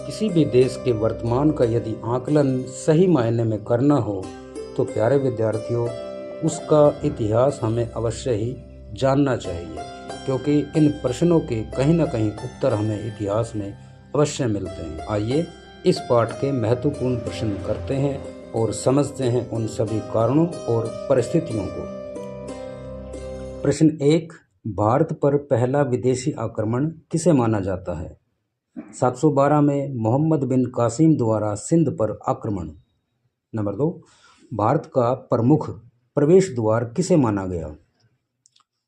किसी भी देश के वर्तमान का यदि आकलन सही मायने में करना हो तो प्यारे विद्यार्थियों, उसका इतिहास हमें अवश्य ही जानना चाहिए, क्योंकि इन प्रश्नों के कहीं न कहीं उत्तर हमें इतिहास में अवश्य मिलते हैं। आइए इस पाठ के महत्वपूर्ण प्रश्न करते हैं और समझते हैं उन सभी कारणों और परिस्थितियों को। प्रश्न 1, भारत पर पहला विदेशी आक्रमण किसे माना जाता है? 712 में मोहम्मद बिन कासिम द्वारा सिंध पर आक्रमण। नंबर 2, भारत का प्रमुख प्रवेश द्वार किसे माना गया?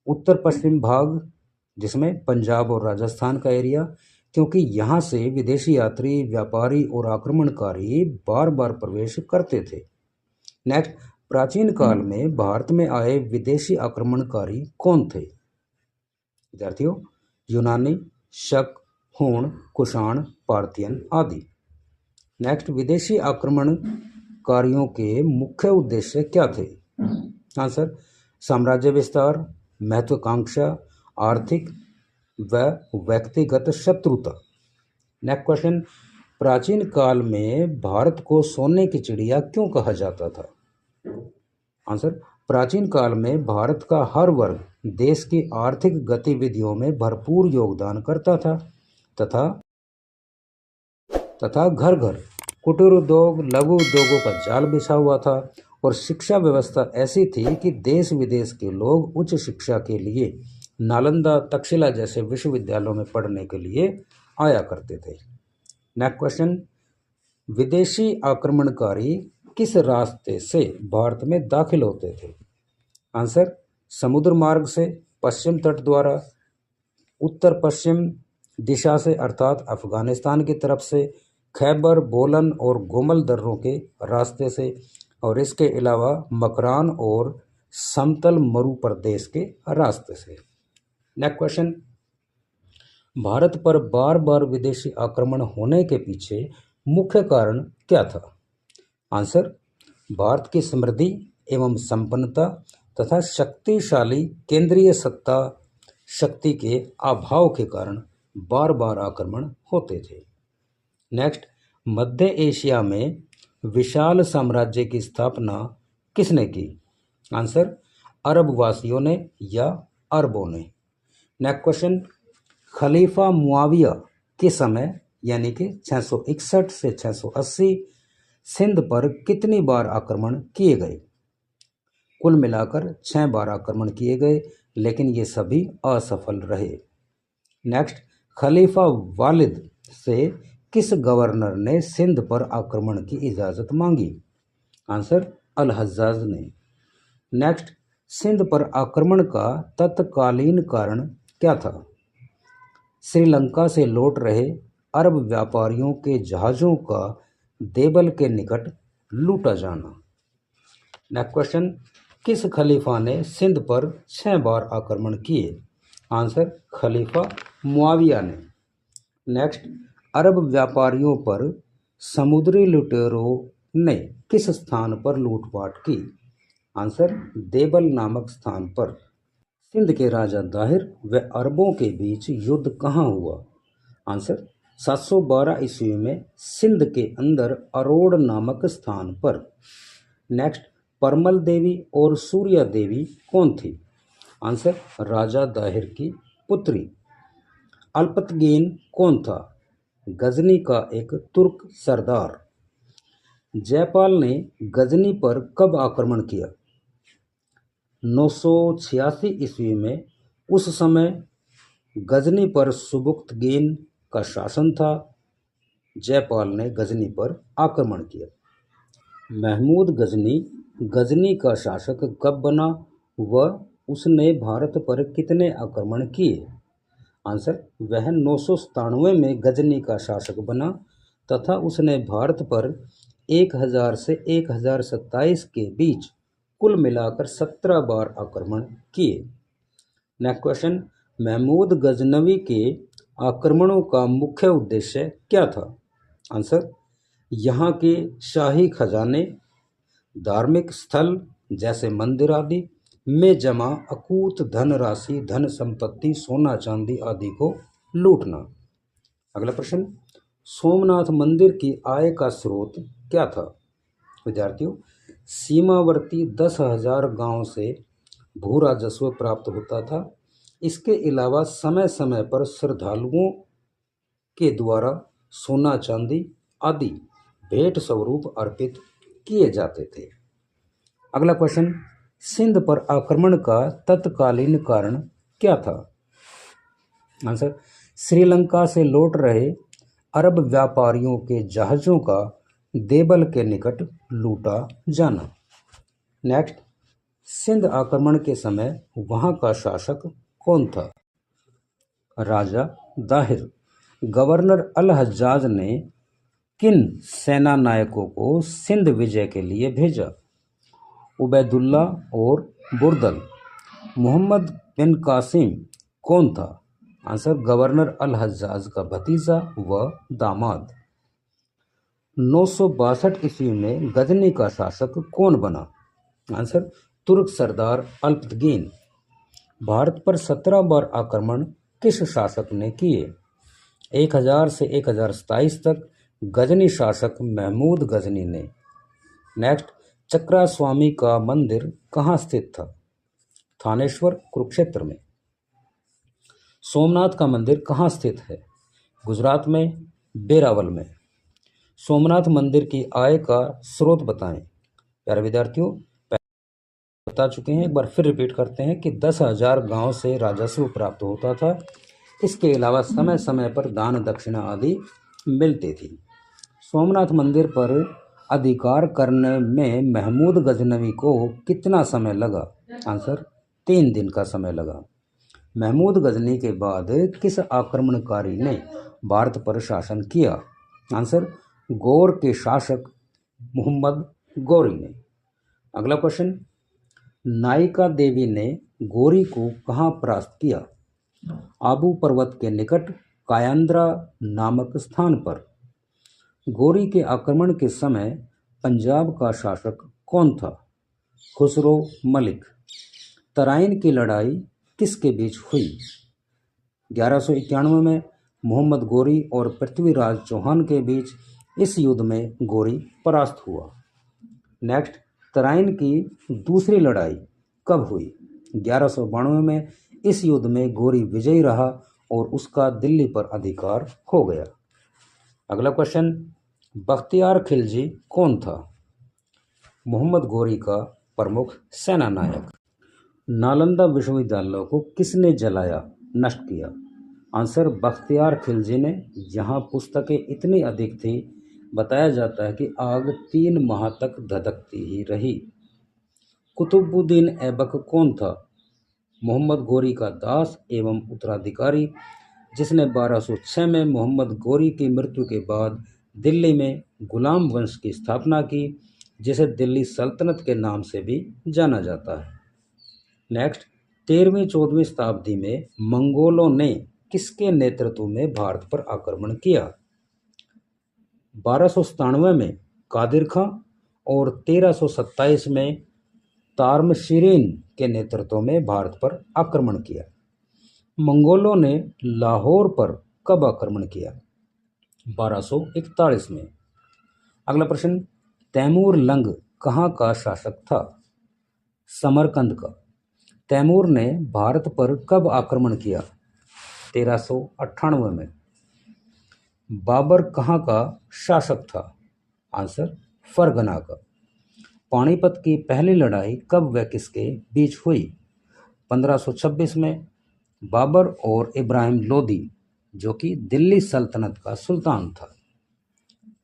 उत्तर पश्चिम भाग, जिसमें पंजाब और राजस्थान का एरिया, क्योंकि यहाँ से विदेशी यात्री, व्यापारी और आक्रमणकारी बार बार प्रवेश करते थे। नेक्स्ट, प्राचीन काल में भारत में आए विदेशी आक्रमणकारी कौन थे? विद्यार्थियों, यूनानी, शक, हूण, कुषाण, पार्थियन आदि। नेक्स्ट, विदेशी आक्रमणकारियों के मुख्य उद्देश्य क्या थे? आंसर, साम्राज्य विस्तार, महत्वाकांक्षा, आर्थिक व व्यक्तिगत शत्रुता। नेक्स्ट क्वेश्चन, प्राचीन काल में भारत को सोने की चिड़िया क्यों कहा जाता था? आंसर, प्राचीन काल में भारत का हर वर्ग देश की आर्थिक गतिविधियों में भरपूर योगदान करता था तथा घर घर कुटीर उद्योग, लघु उद्योगों का जाल बिछा हुआ था और शिक्षा व्यवस्था ऐसी थी कि देश विदेश के लोग उच्च शिक्षा के लिए नालंदा, तक्षशिला जैसे विश्वविद्यालयों में पढ़ने के लिए आया करते थे। नेक्स्ट क्वेश्चन, विदेशी आक्रमणकारी किस रास्ते से भारत में दाखिल होते थे? आंसर, समुद्र मार्ग से, पश्चिम तट द्वारा, उत्तर पश्चिम दिशा से अर्थात अफगानिस्तान की तरफ से, खैबर, बोलन और गोमल दर्रों के रास्ते से, और इसके अलावा मकरान और समतल मरु प्रदेश के रास्ते से। नेक्स्ट क्वेश्चन, भारत पर बार बार विदेशी आक्रमण होने के पीछे मुख्य कारण क्या था? आंसर, भारत की समृद्धि एवं संपन्नता तथा शक्तिशाली केंद्रीय सत्ता शक्ति के अभाव के कारण बार बार आक्रमण होते थे। नेक्स्ट, मध्य एशिया में विशाल साम्राज्य की स्थापना किसने की? आंसर, अरब वासियों ने या अरबों ने। नेक्स्ट क्वेश्चन, खलीफा मुआविया के समय यानी कि 661 से 680 सिंध पर कितनी बार आक्रमण किए गए? कुल मिलाकर 6 बार आक्रमण किए गए, लेकिन ये सभी असफल रहे। नेक्स्ट, खलीफा वालिद से किस गवर्नर ने सिंध पर आक्रमण की इजाज़त मांगी? आंसर, अल हज्जाज ने। नेक्स्ट, सिंध पर आक्रमण का तत्कालीन कारण क्या था? श्रीलंका से लौट रहे अरब व्यापारियों के जहाज़ों का देवल के निकट लूटा जाना। नेक्स्ट क्वेश्चन, किस खलीफा ने सिंध पर 6 बार आक्रमण किए? आंसर, खलीफा मुआविया ने। नेक्स्ट, अरब व्यापारियों पर समुद्री लुटेरों ने किस स्थान पर लूटपाट की? आंसर, देवल नामक स्थान पर। सिंध के राजा दाहिर व अरबों के बीच युद्ध कहाँ हुआ? आंसर, 712 ईस्वी में सिंध के अंदर अरोड़ नामक स्थान पर। नेक्स्ट, परमल देवी और सूर्या देवी कौन थी? आंसर, राजा दाहिर की पुत्री। अल्पतगीन कौन था? गजनी का एक तुर्क सरदार। जयपाल ने गजनी पर कब आक्रमण किया? 986 ईस्वी में। उस समय गजनी पर सुबुक्तगीन का शासन था। जयपाल ने गजनी पर आक्रमण किया। महमूद गजनी गजनी का शासक कब बना व उसने भारत पर कितने आक्रमण किए? आंसर, वह 997 में गजनी का शासक बना तथा उसने भारत पर 1000 से 1027 के बीच कुल मिलाकर 17 बार आक्रमण किए। नेक्स्ट क्वेश्चन, महमूद गजनवी के आक्रमणों का मुख्य उद्देश्य क्या था? आंसर, यहाँ के शाही खजाने, धार्मिक स्थल जैसे मंदिर आदि में जमा अकूत धनराशि, धन संपत्ति, सोना चांदी आदि को लूटना। अगला प्रश्न, सोमनाथ मंदिर की आय का स्रोत क्या था? विद्यार्थियों, सीमावर्ती 10,000 गांव से भू राजस्व प्राप्त होता था। इसके अलावा समय समय पर श्रद्धालुओं के द्वारा सोना चांदी आदि भेंट स्वरूप अर्पित किए जाते थे। अगला क्वेश्चन, सिंध पर आक्रमण का तत्कालीन कारण क्या था? आंसर, श्रीलंका से लौट रहे अरब व्यापारियों के जहाज़ों का देवल के निकट लूटा जाना। नेक्स्ट, सिंध आक्रमण के समय वहां का शासक कौन था? राजा दाहिर। गवर्नर अल हज्जाज ने किन सेना नायकों को सिंध विजय के लिए भेजा? उबैदुल्ला और बुरदल। मोहम्मद बिन कासिम कौन था? आंसर, गवर्नर अल हज्जाज का भतीजा व दामाद। 962 ईस्वी में गजनी का शासक कौन बना? आंसर, तुर्क सरदार अल्पतगीन। भारत पर 17 बार आक्रमण किस शासक ने किए? 1000 से 1027 तक गजनी शासक महमूद गजनी ने। नेक्स्ट, चक्रा स्वामी का मंदिर कहाँ स्थित था? थानेश्वर, कुरुक्षेत्र में। सोमनाथ का मंदिर कहाँ स्थित है? गुजरात में, बेरावल में। सोमनाथ मंदिर की आय का स्रोत बताएं। प्यारे विद्यार्थियों, बता चुके हैं, एक बार फिर रिपीट करते हैं कि 10,000 गांव से राजस्व प्राप्त होता था। इसके अलावा समय समय पर दान दक्षिणा आदि मिलती थी। सोमनाथ मंदिर पर अधिकार करने में महमूद गजनवी को कितना समय लगा? आंसर, 3 दिन का समय लगा। महमूद गजनी के बाद किस आक्रमणकारी ने भारत पर शासन किया? आंसर, गौर के शासक मोहम्मद गौरी ने। अगला क्वेश्चन, नायिका देवी ने गौरी को कहाँ परास्त किया? आबू पर्वत के निकट कायंद्रा नामक स्थान पर। गौरी के आक्रमण के समय पंजाब का शासक कौन था? खुसरो मलिक। तराइन की लड़ाई किसके बीच हुई? 1191 में मोहम्मद गौरी और पृथ्वीराज चौहान के बीच। इस युद्ध में गौरी परास्त हुआ। नेक्स्ट, तराइन की दूसरी लड़ाई कब हुई? 1192 में। इस युद्ध में गौरी विजयी रहा और उसका दिल्ली पर अधिकार हो गया। अगला क्वेश्चन, बख्तियार खिलजी कौन था? मोहम्मद गौरी का प्रमुख सेना नायक। नालंदा विश्वविद्यालय को किसने जलाया, नष्ट किया? आंसर, बख्तियार खिलजी ने। यहाँ पुस्तकें इतनी अधिक थी, बताया जाता है कि आग 3 माह तक धधकती ही रही। कुतुबुद्दीन ऐबक कौन था? मोहम्मद गौरी का दास एवं उत्तराधिकारी, जिसने 1206 में मोहम्मद गौरी की मृत्यु के बाद दिल्ली में गुलाम वंश की स्थापना की, जिसे दिल्ली सल्तनत के नाम से भी जाना जाता है। नेक्स्ट, 13वीं-14वीं शताब्दी में मंगोलों ने किसके नेतृत्व में भारत पर आक्रमण किया? 1297 में कादिर खां और 1327 में तारमशीरीन के नेतृत्व में भारत पर आक्रमण किया। मंगोलों ने लाहौर पर कब आक्रमण किया? 1241 में। अगला प्रश्न, तैमूर लंग कहाँ का शासक था? समरकंद का। तैमूर ने भारत पर कब आक्रमण किया? 1398 में। बाबर कहाँ का शासक था? आंसर, फरगना का। पानीपत की पहली लड़ाई कब व किसके बीच हुई? 1526 में। बाबर और इब्राहिम लोदी, जो कि दिल्ली सल्तनत का सुल्तान था।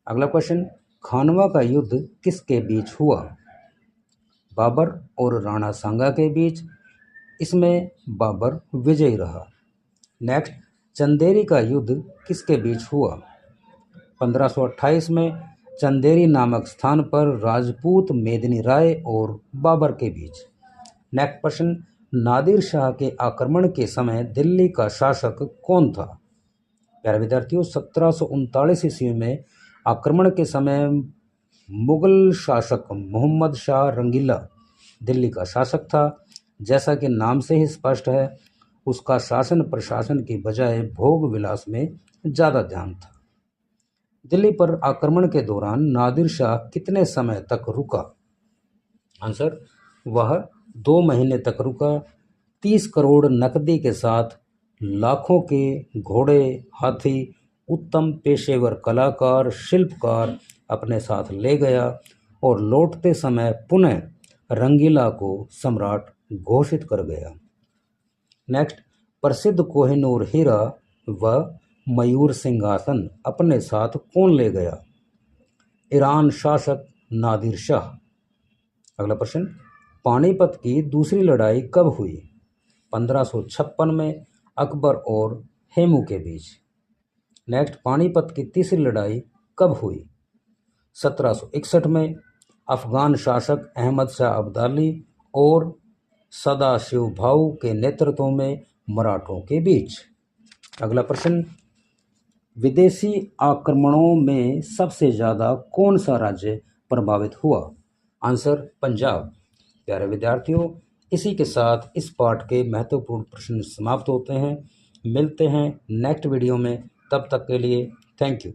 अगला क्वेश्चन, खानवा का युद्ध किसके बीच हुआ? बाबर और राणा सांगा के बीच। इसमें बाबर विजयी रहा। नेक्स्ट, चंदेरी का युद्ध किसके बीच हुआ? 1528 में। चंदेरी नामक स्थान पर राजपूत मेदिनी राय और बाबर के बीच। नेक्स्ट प्रश्न, नादिर शाह के आक्रमण के समय दिल्ली का शासक कौन था? प्यारे विद्यार्थियों, 1739 ईस्वी में आक्रमण के समय मुगल शासक मोहम्मद शाह रंगीला दिल्ली का शासक था। जैसा कि नाम से ही स्पष्ट है, उसका शासन प्रशासन की बजाय भोग विलास में ज़्यादा ध्यान था। दिल्ली पर आक्रमण के दौरान नादिर शाह कितने समय तक रुका? आंसर, वह 2 महीने तक रुका। 30 करोड़ नकदी के साथ लाखों के घोड़े, हाथी, उत्तम पेशेवर कलाकार, शिल्पकार अपने साथ ले गया और लौटते समय पुनः रंगीला को सम्राट घोषित कर गया। नेक्स्ट, प्रसिद्ध कोहिनूर हीरा व मयूर सिंहासन अपने साथ कौन ले गया? ईरान शासक नादिर शाह। अगला प्रश्न, पानीपत की दूसरी लड़ाई कब हुई? 1556 में अकबर और हेमू के बीच। नेक्स्ट, पानीपत की तीसरी लड़ाई कब हुई? 1761 में अफगान शासक अहमद शाह अब्दाली और सदाशिव भाऊ के नेतृत्व में मराठों के बीच। अगला प्रश्न, विदेशी आक्रमणों में सबसे ज़्यादा कौन सा राज्य प्रभावित हुआ? आंसर, पंजाब। प्यारे विद्यार्थियों, इसी के साथ इस पाठ के महत्वपूर्ण प्रश्न समाप्त होते हैं। मिलते हैं नेक्स्ट वीडियो में, तब तक के लिए थैंक यू।